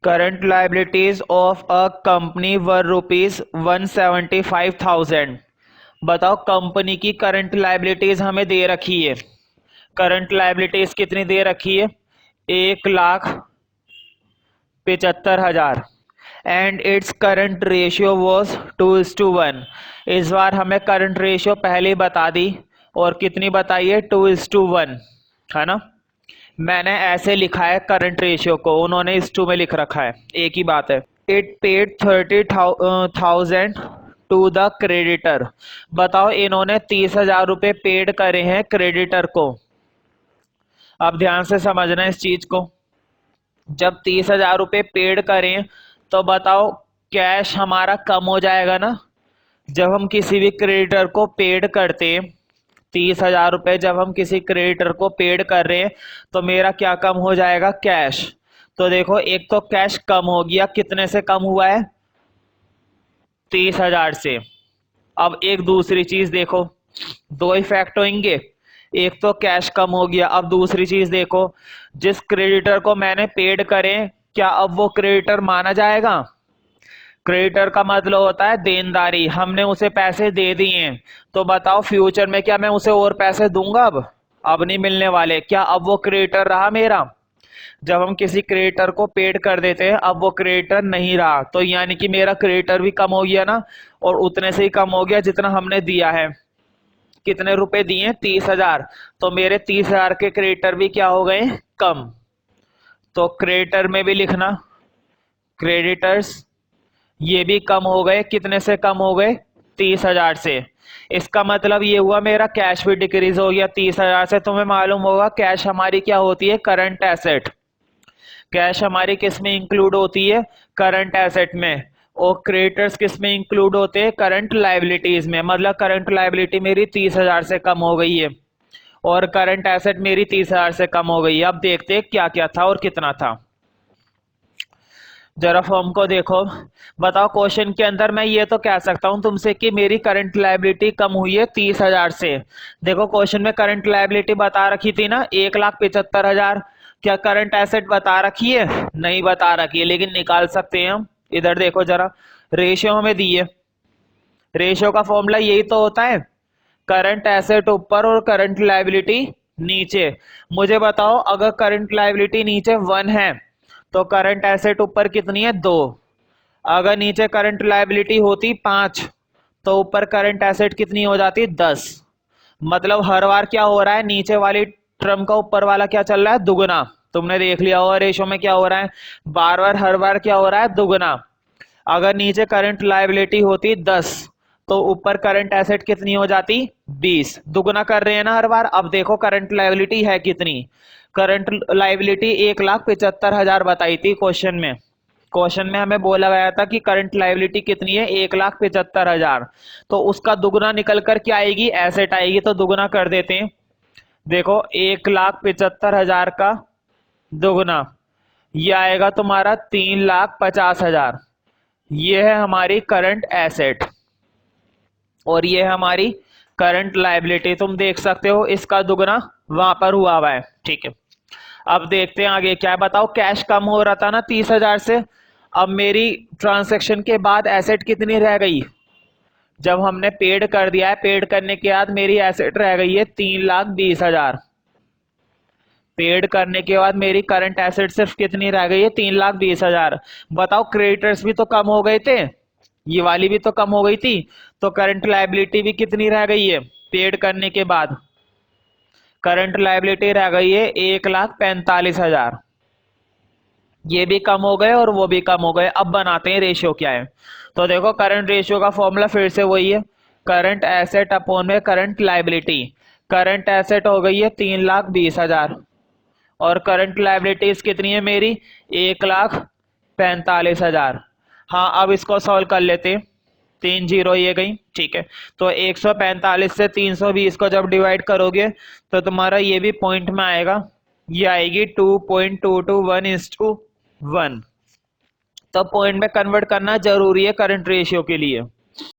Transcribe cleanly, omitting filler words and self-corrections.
Current liabilities of a company were rupees 175,000। बताओ company की current liabilities हमें दे रखी है। करंट लाइबिलिटीज कितनी दे रखी है? 1,75,000 and its current ratio was 2:1। इस बार हमें करंट रेशियो पहले ही बता दी और कितनी बताई है? 2:1 है ना। मैंने ऐसे लिखा है करंट रेशियो को, उन्होंने इस 2 में लिख रखा है, एक ही बात है। It paid 30,000 to the creditor. बताओ इन्होंने 30,000 रुपये पेड करे हैं क्रेडिटर को। अब ध्यान से समझना इस चीज को। जब 30,000 रुपये पेड करें तो बताओ कैश हमारा कम हो जाएगा ना। जब हम किसी भी क्रेडिटर को पेड करते 30,000 रुपये, जब हम किसी क्रेडिटर को पेड कर रहे हैं तो मेरा क्या कम हो जाएगा? कैश। तो देखो एक तो कैश कम हो गया, कितने से कम हुआ है? 30,000 से। अब एक दूसरी चीज देखो, दो इफेक्ट होंगे, एक तो कैश कम हो गया, अब दूसरी चीज देखो, जिस क्रेडिटर को मैंने पेड करें क्या अब वो क्रेडिटर माना जाएगा? क्रेडिटर का मतलब होता है देनदारी, हमने उसे पैसे दे दिए तो बताओ फ्यूचर में क्या मैं उसे और पैसे दूंगा? अब नहीं मिलने वाले। क्या अब वो क्रेडिटर रहा मेरा? जब हम किसी क्रेडिटर को पेड कर देते हैं अब वो क्रेडिटर नहीं रहा, तो यानी कि मेरा क्रेडिटर भी कम हो गया ना, और उतने से ही कम हो गया जितना हमने दिया है। कितने रुपए दिए? 30,000। तो मेरे 30,000 के क्रेडिटर भी क्या हो गए? कम। तो क्रेडिटर में भी लिखना क्रेडिटर्स, ये भी कम हो गए। कितने से कम हो गए? 30,000 से। इसका मतलब ये हुआ मेरा कैश भी डिक्रीज हो गया 30,000 से। तुम्हें मालूम होगा कैश हमारी क्या होती है? Current asset. कैश हमारी किस में इंक्लूड होती है? करंट एसेट में। और क्रेडिटर्स किस में इंक्लूड होते हैं? करंट लाइबिलिटीज में। मतलब करंट लाइबिलिटी मेरी 30,000 से कम हो गई है और करंट एसेट मेरी 30,000 से कम हो गई है। अब देखते हैं क्या क्या था और कितना था। जरा फॉर्म को देखो। बताओ क्वेश्चन के अंदर मैं ये तो कह सकता हूं तुमसे कि मेरी करंट लायबिलिटी कम हुई है 30,000 से। देखो क्वेश्चन में करंट लायबिलिटी बता रखी थी ना 1,75,000। क्या करंट एसेट बता रखी है? नहीं बता रखी है, लेकिन निकाल सकते हैं हम। इधर देखो जरा, रेशियो हमें दी है। रेशियो का फॉर्मूला यही तो होता है, करंट एसेट ऊपर और करंट लायबिलिटी नीचे। मुझे बताओ अगर करंट लायबिलिटी नीचे 1 है तो करंट एसेट ऊपर कितनी है? 2। अगर नीचे करंट लायबिलिटी होती 5 तो ऊपर करंट एसेट कितनी हो जाती? 10। मतलब हर बार क्या हो रहा है? नीचे वाली टर्म का ऊपर वाला क्या चल रहा है? दुगना। तुमने देख लिया होगा रेशो में क्या हो रहा है, बार बार हर बार क्या हो रहा है? दुगना। अगर नीचे करंट लायबिलिटी होती 10 तो ऊपर करंट एसेट कितनी हो जाती? 20। दुगना कर रहे हैं ना हर बार। अब देखो करंट लायबिलिटी है कितनी। करंट लायबिलिटी 1,75,000 बताई थी क्वेश्चन में। क्वेश्चन में हमें बोला गया था कि करंट लायबिलिटी कितनी है? 1,75,000। तो उसका दुगना निकल कर क्या आएगी? एसेट आएगी। तो दुगना कर देते हैं। देखो 1,75,000 का दुगना ये आएगा तुम्हारा 3,50,000। ये है हमारी करंट एसेट और ये है हमारी करंट लायबिलिटी। तुम देख सकते हो इसका दुगना वहां पर हुआ है। ठीक है, अब देखते हैं आगे क्या है। बताओ कैश कम हो रहा था ना 30,000 से। अब मेरी ट्रांसैक्शन के बाद एसेट कितनी रह गई? जब हमने पेड कर दिया है, पेड करने के बाद मेरी एसेट रह गई है 3,20,000। पेड करने के बाद मेरी करंट एसेट सिर्फ कितनी रह गई है? 3,20,000। बताओ क्रेडिटर्स भी तो कम हो गए थे, ये वाली भी तो कम हो गई थी, तो करंट लायबिलिटी भी कितनी रह गई है पेड करने के बाद? करंट लायबिलिटी रह गई है 1,45,000। ये भी कम हो गए और वो भी कम हो गए। अब बनाते हैं रेशियो क्या है। तो देखो करंट रेशियो का फॉर्मूला फिर से वही है, करंट एसेट अपॉन में करंट लायबिलिटी। करंट एसेट हो गई है 3,20,000 और करंट लायबिलिटीज कितनी है मेरी? 1,45,000। हाँ अब इसको सॉल्व कर लेते हैं। 3 जीरो ये गई। ठीक है, तो 145 से 320 को जब डिवाइड करोगे तो तुम्हारा ये भी पॉइंट में आएगा, ये आएगी 2.221:1। तो पॉइंट में कन्वर्ट करना जरूरी है करंट रेशियो के लिए।